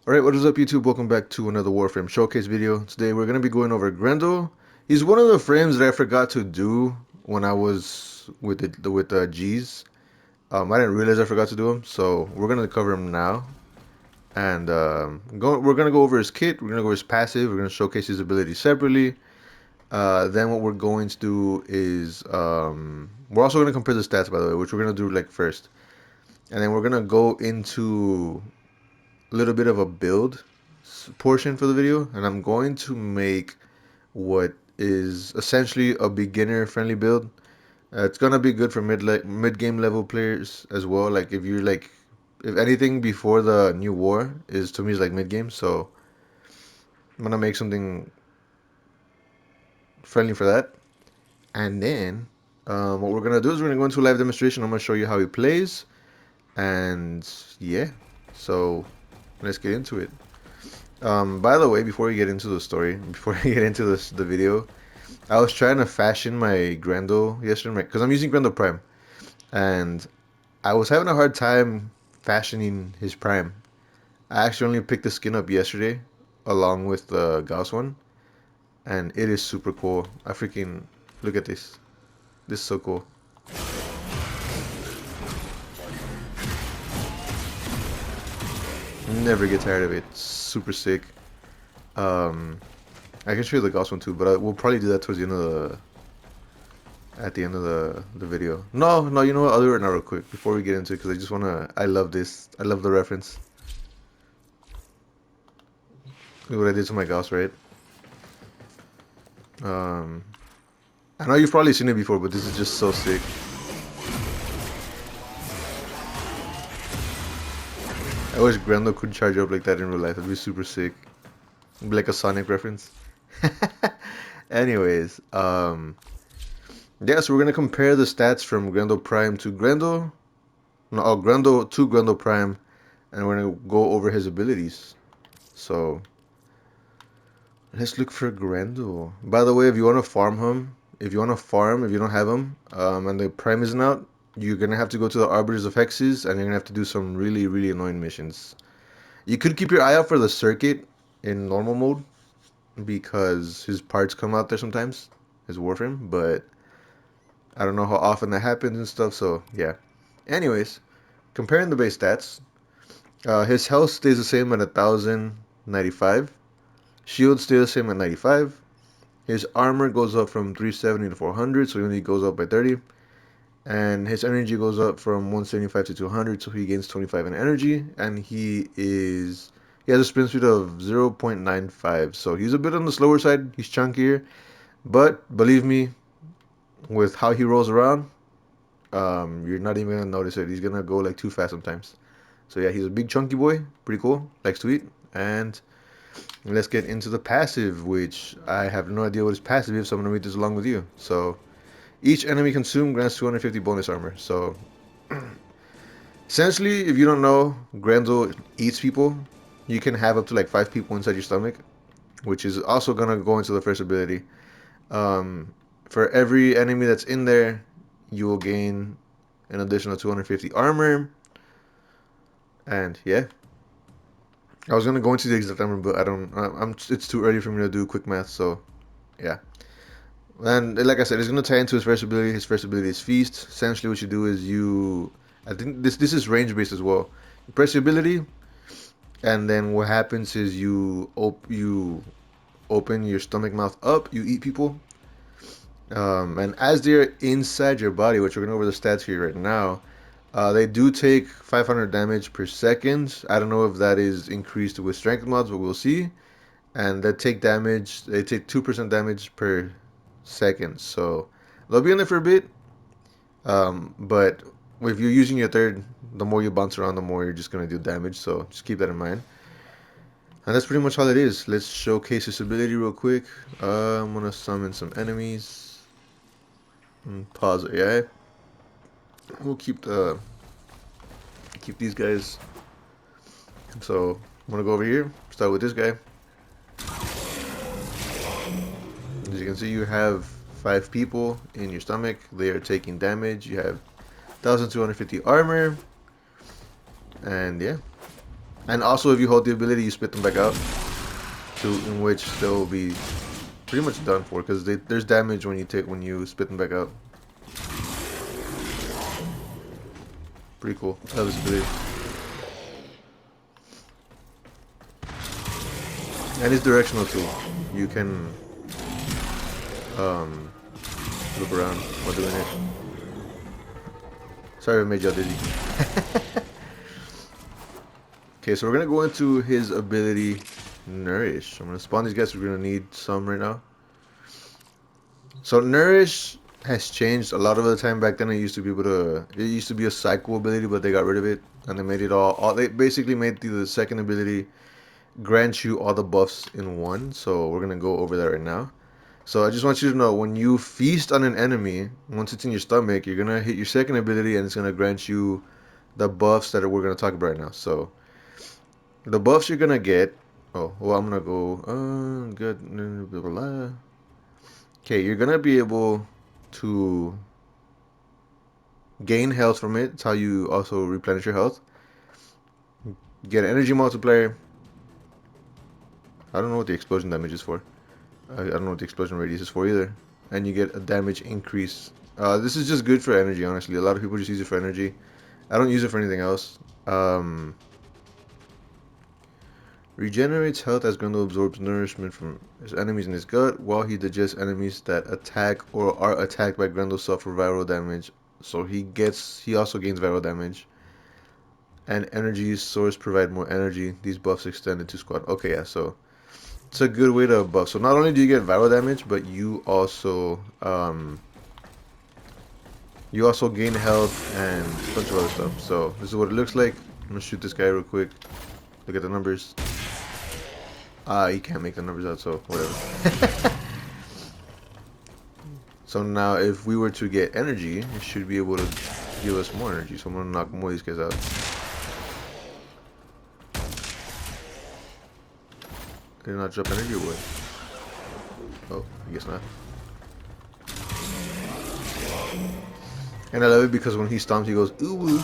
Alright, what is up YouTube? Welcome back to another Warframe showcase video. Today we're going to be going over Grendel. He's one of the frames that I forgot to do when I was with G's. I didn't realize I forgot to do him, so we're going to cover him now. And we're going to go over his kit, we're going to go over his passive, we're going to showcase his abilities separately. Then what we're going to do is, we're also going to compare the stats, by the way, which we're going to do like first. And then we're going to go into a little bit of a build portion for the video, and I'm going to make what is essentially a beginner friendly build. It's gonna be good for mid game level players as well. Like if anything before the new war is to me is like mid game, so I'm gonna make something friendly for that. And then what we're gonna do is we're gonna go into a live demonstration. I'm gonna show you how he plays, and yeah, so let's get into it. By the way, before we get into the story, before we get into the video, I was trying to fashion my Grendel yesterday because I'm using Grendel Prime, and I was having a hard time fashioning his Prime. I actually only picked the skin up yesterday, along with the Gauss one, and it is super cool. I freaking look at this. This is so cool. Never get tired of it. Super sick. Um, I can show you the Gauss one too, but we'll probably do that towards the end of at the end of the video. No, you know what? I'll do it now real quick before we get into it because I just wanna. I love this. I love the reference. Look what I did to my Gauss, right? Um, I know you've probably seen it before, but this is just so sick. I wish Grendel could charge up like that in real life. That'd be super sick. It'd be like a Sonic reference. Anyways, yeah, so we're gonna compare the stats from Grendel Prime to Grendel. No, Grendel to Grendel Prime, and we're gonna go over his abilities. So let's look for Grendel. By the way, if you want to farm him, if you don't have him, and the Prime isn't out, you're gonna have to go to the Arbiters of Hexes, and you're gonna have to do some really, really annoying missions. You could keep your eye out for the circuit in normal mode because his parts come out there sometimes, his Warframe, but I don't know how often that happens and stuff. So yeah. Anyways, comparing the base stats, his health stays the same at 1,095. Shield stays the same at 95. His armor goes up from 370 to 400, so he only goes up by 30. And his energy goes up from 175 to 200, so he gains 25 in energy. And he has a sprint speed of 0.95, so he's a bit on the slower side. He's chunkier, but believe me, with how he rolls around, you're not even gonna notice it. He's gonna go like too fast sometimes. So yeah, he's a big chunky boy, pretty cool, likes to eat. And let's get into the passive, which I have no idea what his passive is, so I'm gonna read this along with you. So each enemy consumed grants 250 bonus armor. So essentially, if you don't know, Grendel eats people. You can have up to like 5 people inside your stomach, which is also gonna go into the first ability. For every enemy that's in there, you will gain an additional 250 armor. And yeah, I was gonna go into the exact number, but I don't. It's too early for me to do quick math. So yeah. And like I said, it's gonna tie into his first ability. His first ability is Feast. Essentially, what you do is I think this is range based as well. You press your ability, and then what happens is you open your stomach mouth up. You eat people, and as they're inside your body, which we're going over the stats here right now, they do take 500 damage per second. I don't know if that is increased with strength mods, but we'll see. And they take 2% damage per second. So they'll be in there for a bit. But if you're using your third, the more you bounce around, the more you're just going to do damage. So just keep that in mind. And that's pretty much all it is. Let's showcase this ability real quick. I'm going to summon some enemies. And pause it, yeah. We'll keep these guys. So I'm gonna go over here, start with this guy. As you can see, you have 5 people in your stomach. They are taking damage. You have 1,250 armor, and yeah, And also, if you hold the ability, you spit them back out, in which they'll be pretty much done for, because there's damage when you spit them back out. Pretty cool. I love this ability. And it's directional too. You can look around while doing it. Sorry I made y'all dizzy. Okay, so we're gonna go into his ability, Nourish. I'm gonna spawn these guys. We're gonna need some right now. So Nourish has changed a lot of the time. Back then, it used to be a cycle ability, but they got rid of it and they made it all. They basically made the second ability grant you all the buffs in one. So we're gonna go over that right now. So I just want you to know, when you feast on an enemy, once it's in your stomach, you're gonna hit your second ability and it's gonna grant you the buffs that we're gonna talk about right now. So the buffs you're gonna get. Oh, well, I'm gonna go. Good. Blah, blah, blah. Okay, you're gonna be able to gain health from it. It's how you also replenish your health. Get an energy multiplier. I don't know what the explosion damage is for. I don't know what the explosion radius is for either. And you get a damage increase. This is just good for energy, honestly. A lot of people just use it for energy. I don't use it for anything else. Regenerates health as Grendel absorbs nourishment from his enemies in his gut, while he digests enemies that attack or are attacked by Grendel suffer viral damage. So he also gains viral damage. And energy source provide more energy. These buffs extend into squad. Okay, yeah, so it's a good way to buff. So not only do you get viral damage, but you also gain health and a bunch of other stuff. So this is what it looks like. I'm gonna shoot this guy real quick. Look at the numbers. You can't make the numbers out, so whatever. So now if we were to get energy, it should be able to give us more energy. So I'm gonna knock more of these guys out. Did it not drop energy or what? Oh, I guess not. And I love it because when he stomps, he goes ooh.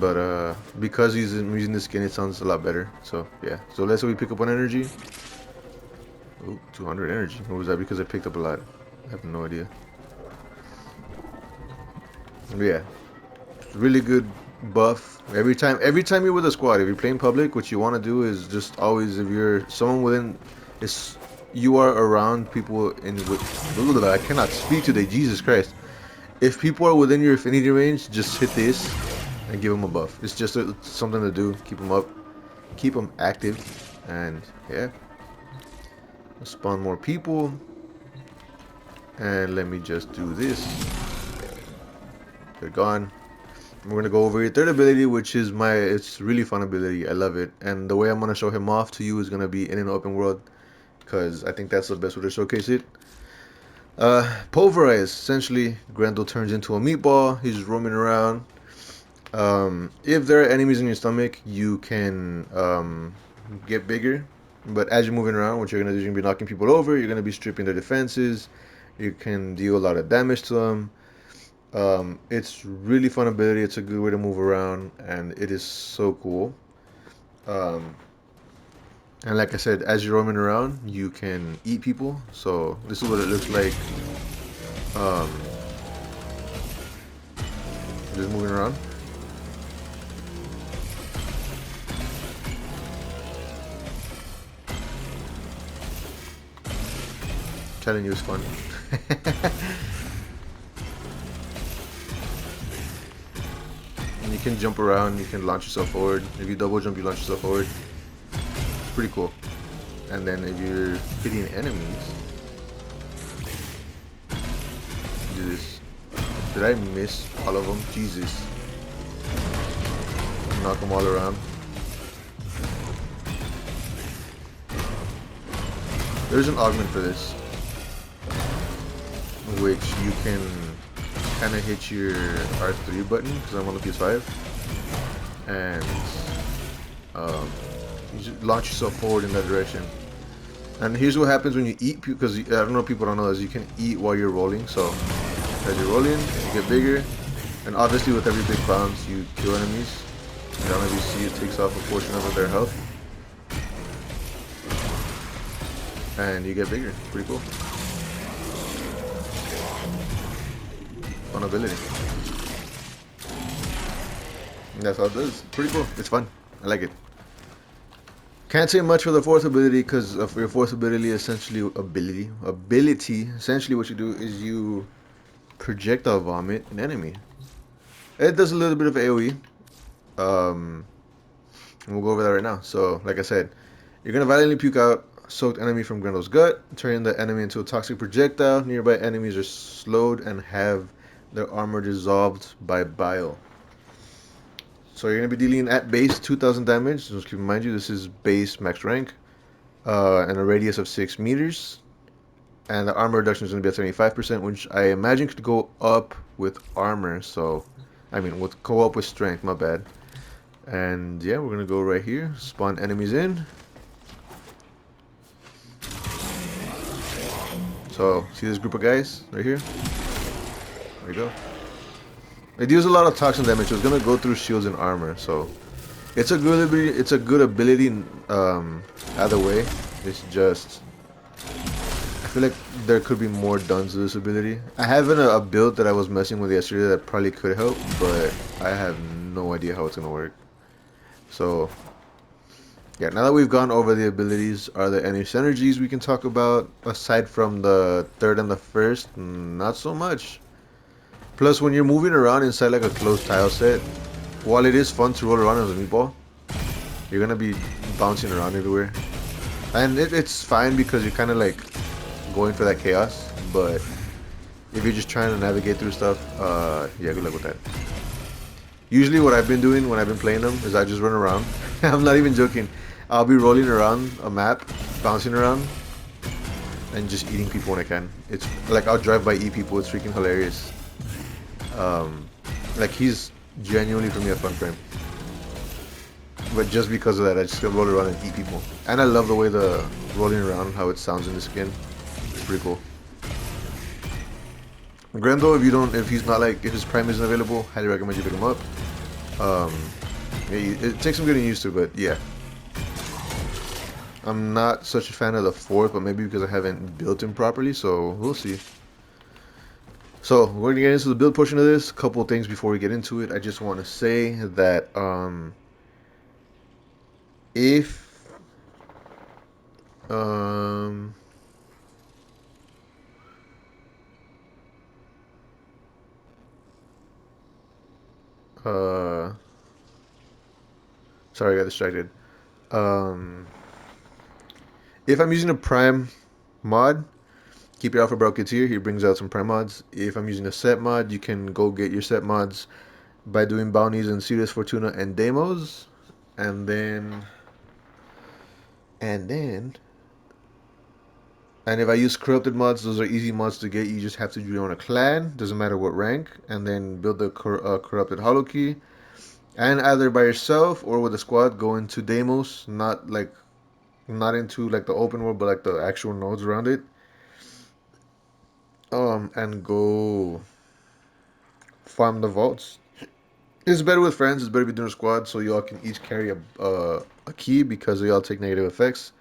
But because he's using the skin, it sounds a lot better. So yeah. So let's say we pick up 1 energy. Oh, 200 energy. What was that? Because I picked up a lot. I have no idea. But yeah, really good buff. Every time you're with a squad, if you're playing public, what you want to do is just always, if you're someone within, you are around people I cannot speak today. Jesus Christ. If people are within your affinity range, just hit this and give them a buff. It's just something to do. Keep them up. Keep them active. And yeah. Let's spawn more people. And let me just do this. They're gone. We're going to go over your third ability, which is it's really fun ability. I love it. And the way I'm going to show him off to you is going to be in an open world, because I think that's the best way to showcase it. Pulverize. Essentially, Grendel turns into a meatball. He's roaming around. If there are enemies in your stomach, you can get bigger. But as you're moving around, what you're going to do is you're going to be knocking people over. You're going to be stripping their defenses. You can deal a lot of damage to them. It's really fun ability. It's a good way to move around, and it is so cool. And like I said, as you're roaming around, you can eat people. So this is what it looks like. Just moving around. Telling you it's fun. And you can jump around, you can launch yourself forward. If you double jump, you launch yourself forward. It's pretty cool. And then if you're hitting enemies, do this. Did I miss all of them? Jesus. Knock them all around. There's an augment for this, which you can kind of hit your R3 button, because I'm on the PS5, and you just launch yourself forward in that direction. And here's what happens when you eat, because I don't know if people don't know this, you can eat while you're rolling. So as you're rolling, you get bigger, and obviously with every big bounce you kill enemies. Down as you see, it takes off a portion of their health. And you get bigger. Pretty cool. Fun ability. And that's all it does. Pretty cool. It's fun. I like it. Can't say much for the fourth ability because of your fourth ability, essentially essentially what you do is you projectile vomit an enemy. It does a little bit of AoE. And we'll go over that right now. So, like I said, you're gonna violently puke out soaked enemy from Grendel's gut, turning the enemy into a toxic projectile. Nearby enemies are slowed and have their armor dissolved by bile. So you're going to be dealing at base 2,000 damage. Just keep in mind this is base max rank. And a radius of 6 meters. And the armor reduction is going to be at 75%, which I imagine could go up with armor. So, I mean, would go up with strength, my bad. And yeah, we're going to go right here. Spawn enemies in. So, see this group of guys right here? There we go. It deals a lot of toxin damage, so it's gonna go through shields and armor. So it's a good ability. It's a good ability. Either way, it's just I feel like there could be more done to this ability. I have a build that I was messing with yesterday that probably could help, but I have no idea how it's gonna work. So yeah, now that we've gone over the abilities, are there any synergies we can talk about aside from the third and the first? Not so much. Plus, when you're moving around inside like a closed tile set, while it is fun to roll around as a meatball, you're gonna be bouncing around everywhere. And it's fine because you're kind of like going for that chaos, but if you're just trying to navigate through stuff, yeah, good luck with that. Usually what I've been doing when I've been playing them is I just run around. I'm not even joking. I'll be rolling around a map, bouncing around, and just eating people when I can. It's like I'll drive by, eat people. It's freaking hilarious. Like he's genuinely for me a fun frame. But just because of that, I just roll around and eat people. And I love the way the rolling around, how it sounds in the skin. It's pretty cool. Grendel, if he's not like, if his prime isn't available, highly recommend you pick him up. It takes some getting used to, but yeah. I'm not such a fan of the fourth, but maybe because I haven't built him properly, so we'll see. So we're gonna get into the build portion of this. A couple of things before we get into it. I just want to say that if sorry, I got distracted. If I'm using a prime mod, keep your Alpha Brockets here. He brings out some prime mods. If I'm using a set mod, you can go get your set mods by doing bounties in Sirius Fortuna and demos. And if I use corrupted mods, those are easy mods to get. You just have to join a clan, doesn't matter what rank, and then build the corrupted hollow key. And either by yourself or with a squad, go into demos, not into like the open world, but like the actual nodes around it. And go farm the vaults. It's better with friends. It's better if you're doing a squad, so y'all can each carry a key because y'all take negative effects.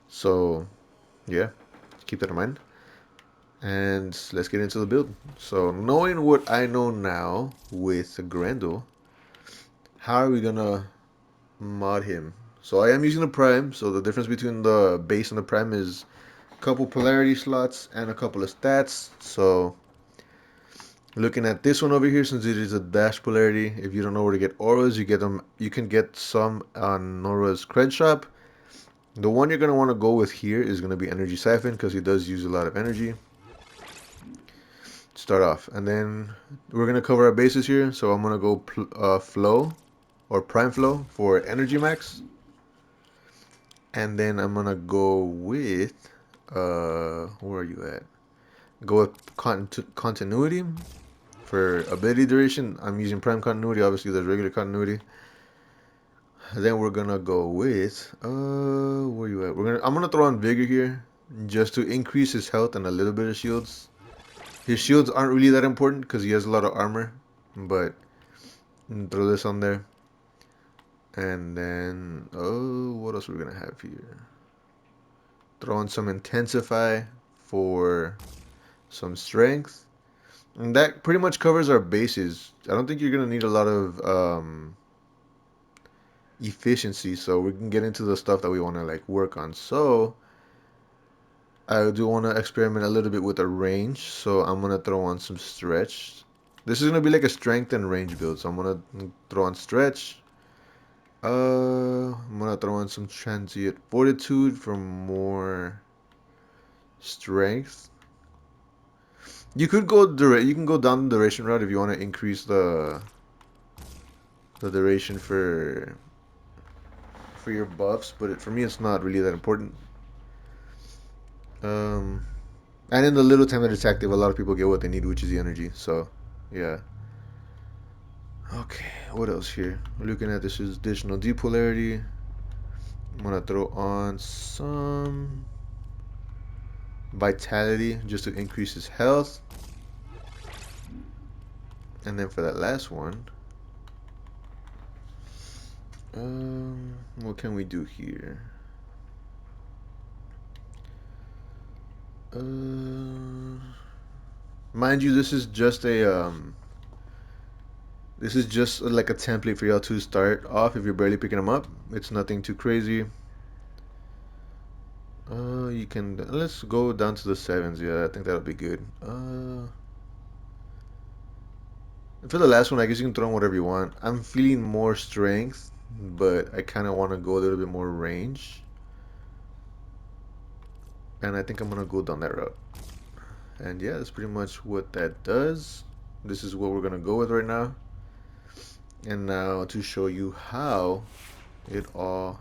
So, yeah, keep that in mind. And let's get into the build. So, knowing what I know now with Grendel, how are we gonna mod him? So I am using the prime. So the difference between the base and the prime is a couple polarity slots and a couple of stats. So looking at this one over here, since it is a dash polarity, if you don't know where to get auras, you get them. You can get some on Nora's cred shop. The one you're gonna want to go with here is gonna be Energy Siphon because he does use a lot of energy. Start off, and then we're gonna cover our bases here. So I'm gonna go flow or prime flow for energy max, and then I'm gonna go with where are you at? Go with continuity. For ability duration, I'm using prime continuity. Obviously, there's regular continuity. Then we're gonna go with where you at? I'm gonna throw on vigor here, just to increase his health and a little bit of shields. His shields aren't really that important because he has a lot of armor, but throw this on there. And then, oh, what else are we gonna have here? Throw in some intensify for some strength. And that pretty much covers our bases. I don't think you're gonna need a lot of efficiency, so we can get into the stuff that we want to like work on. So I do want to experiment a little bit with the range, so I'm gonna throw on some stretch. This is gonna be like a strength and range build, so I'm gonna throw on stretch. I'm gonna throw in some transient fortitude for more strength. You could go you can go down the duration route if you want to increase the duration for your buffs, but for me it's not really that important. Um, and in the little time that it's active, a lot of people get what they need, which is the energy. So, yeah. Okay, what else here? We're looking at this is additional depolarity. I'm gonna throw on some vitality just to increase his health. And then for that last one, what can we do here? Mind you, this is just like a template for y'all to start off if you're barely picking them up. It's nothing too crazy. You can let's go down to the sevens. Yeah, I think that'll be good. For the last one, I guess you can throw in whatever you want. I'm feeling more strength, but I kind of want to go a little bit more range, and I think I'm gonna go down that route. And yeah, that's pretty much what that does. This is what we're gonna go with right now. And now to show you how it all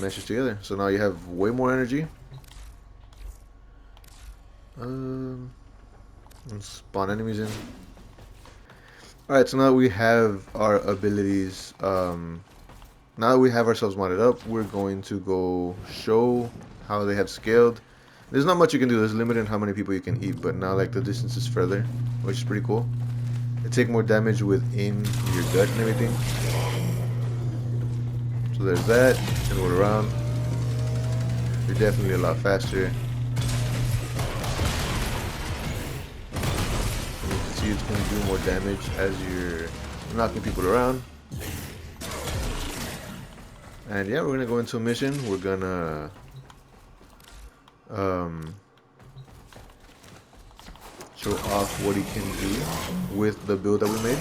meshes together. So now you have way more energy. And spawn enemies in. Alright, so now that we have our abilities, now that we have ourselves modded up, we're going to go show how they have scaled. There's not much you can do, there's limited in how many people you can eat, but now like the distance is further, which is pretty cool. They take more damage within your gut and everything. So there's that, you can roll around. You're definitely a lot faster. It's going to do more damage as you're knocking people around. And yeah, we're going to go into a mission. We're going to show off what he can do with the build that we made.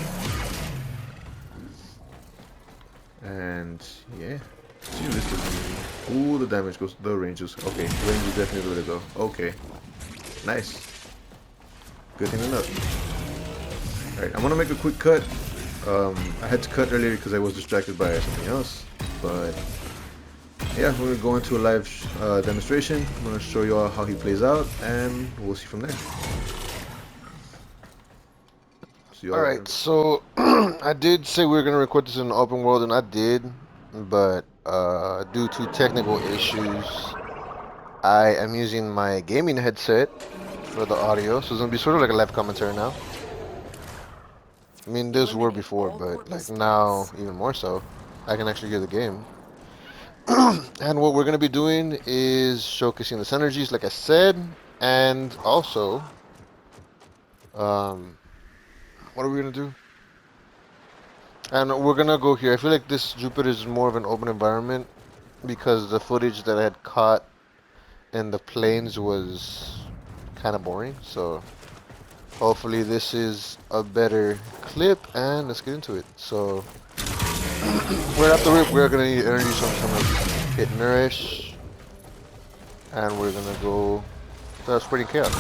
And yeah, see this is ooh, the damage goes, the range is okay. Range is definitely the way to go. Okay, nice. Good thing to know. Alright, I'm gonna make a quick cut. I had to cut earlier because I was distracted by something else. But yeah, we're gonna go into a live demonstration. I'm gonna show you all how he plays out, and we'll see from there. Alright, so I did say we were gonna record this in the open world, and I did, but due to technical issues, I am using my gaming headset for the audio, so it's gonna be sort of like a live commentary now. I mean, this were before, but like now, even more so. I can actually hear the game. And what we're going to be doing is showcasing the synergies, like I said, and also, what are we going to do? And we're going to go here. I feel like this Jupiter is more of an open environment because the footage that I had caught in the plains was kind of boring, so hopefully this is a better clip, and let's get into it. So right after we're gonna need energy, so I'm gonna hit nourish, and we're gonna go start spreading chaos.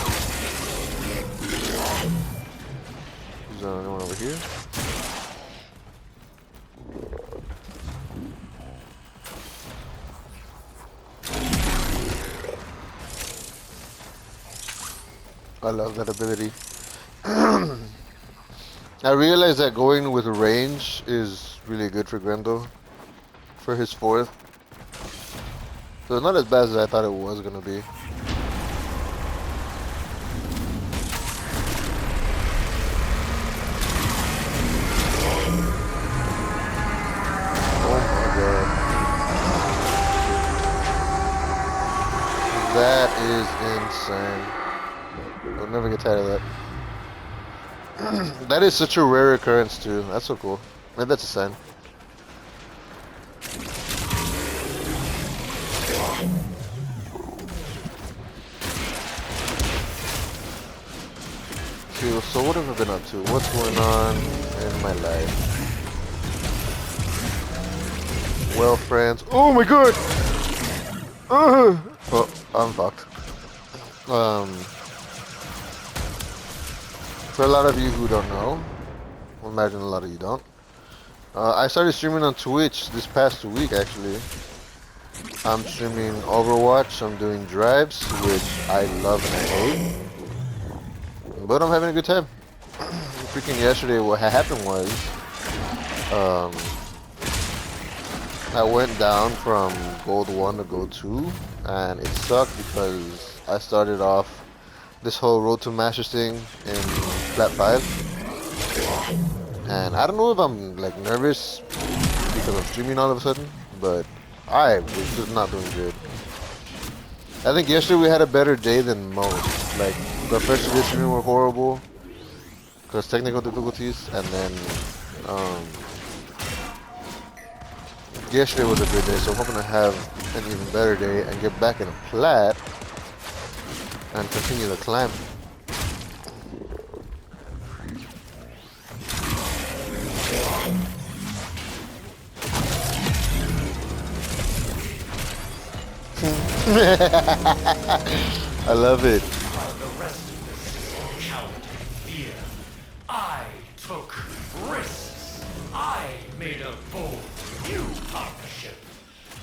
There's another one over here. I love that ability. I realized that going with range is really good for Grendel for his fourth. So it's not as bad as I thought it was gonna be. That is insane. I'll never get tired of that. That is such a rare occurrence too. That's so cool. Maybe that's a sign. So what have I been up to? What's going on in my life? Well, friends. Oh my god! Well, I'm fucked. For a lot of you who don't know, I imagine a lot of you don't. I started streaming on Twitch this past week, actually. I'm streaming Overwatch. I'm doing drives, which I love and I hate. But I'm having a good time. Freaking yesterday, what happened was, I went down from Gold 1 to Gold 2, and it sucked because I started off this whole Road to Masters thing in Flat 5. And I don't know if I'm like nervous because I'm streaming all of a sudden, but I was just not doing good. I think yesterday we had a better day than most. Like, the first two days streaming were horrible because technical difficulties, and then yesterday was a good day, so I'm hoping to have an even better day and get back in a plat and continue the climb. I love it. While the rest of us cowered in fear, I took risks. I made a bold new partnership.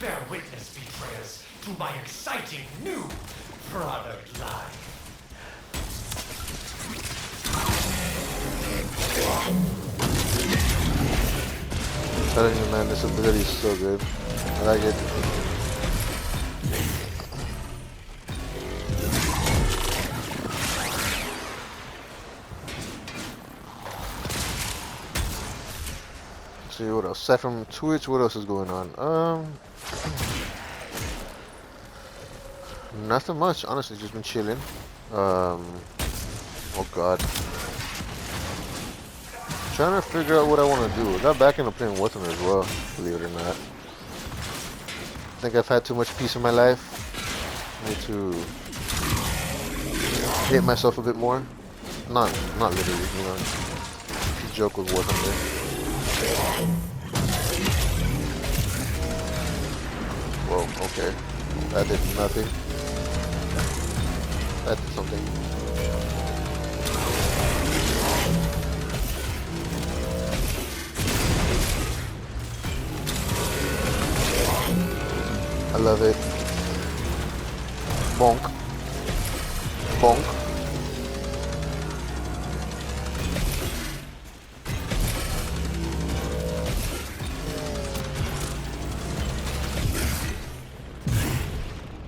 Bear witness, betrayers, to my exciting new product line. I'm telling you, man, this ability is so good. I like it. Let's see what else. Aside from Twitch, what else is going on? Nothing much, honestly. Just been chilling. Oh god. Trying to figure out what I want to do. I got back into playing Warframe as well, believe it or not. I think I've had too much peace in my life. I need to hate myself a bit more. Not literally, you know. Joke with Warframe there. Whoa, okay. That did nothing. That did something. I love it. Bonk. Bonk.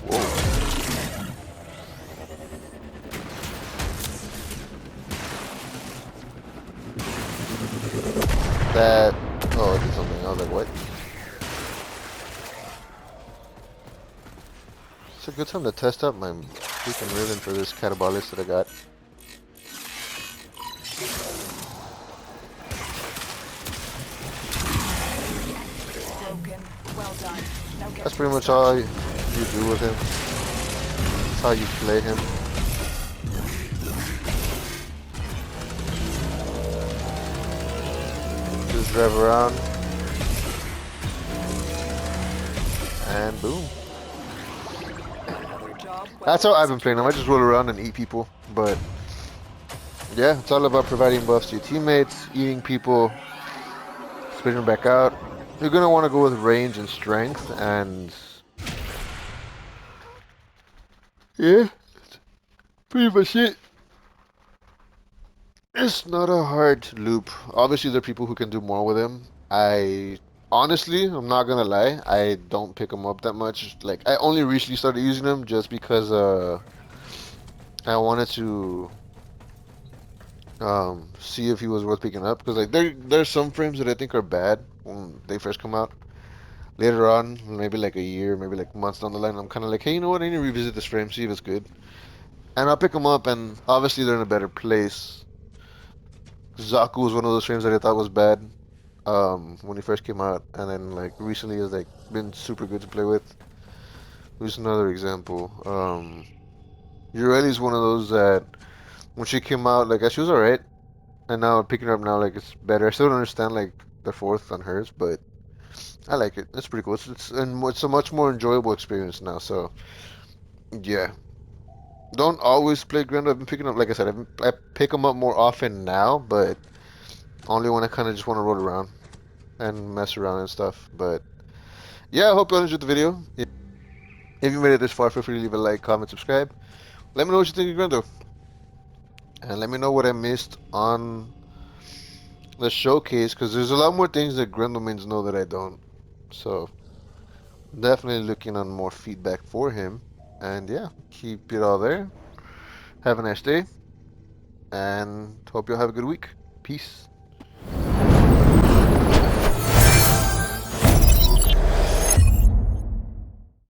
Whoa. That... Oh, it did something. I was like, what? It's a good time to test out my freaking ribbon for this catabolist that I got. Well done. That's pretty much all you do with him. That's how you play him. Just drive around. And boom. That's how I've been playing him. I just roll around and eat people. But yeah, it's all about providing buffs to your teammates, eating people, spitting them back out. You're gonna want to go with range and strength, and yeah, pretty much it. It's not a hard loop. Obviously, there are people who can do more with him. Honestly, I'm not gonna lie, I don't pick him up that much. Like, I only recently started using him just because I wanted to see if he was worth picking up. Because like there's some frames that I think are bad when they first come out. later on, maybe like a year, maybe like months down the line, I'm kind of like, hey, you know what? I need to revisit this frame, see if it's good. And I'll pick them up, and obviously they're in a better place. Zaku was one of those frames that I thought was bad when he first came out, and then like recently has like been super good to play with. Here's another example. Ureli's one of those that when she came out, like she was alright, and now picking her up now, like it's better. I still don't understand like the fourth on hers, but I like it. It's pretty cool. It's a much more enjoyable experience now. So yeah, don't always play Grendel. I've been picking up, like I said, I pick them up more often now, but only when I kind of just want to roll around and mess around and stuff. But yeah, I hope you all enjoyed the video. If you made it this far, feel free to leave a like, comment, subscribe. Let me know what you think of Grendel, and let me know what I missed on the showcase, because there's a lot more things that Grendel mains know that I don't. So definitely looking on more feedback for him. And yeah, keep it all there. Have a nice day, and hope you'll have a good week. Peace.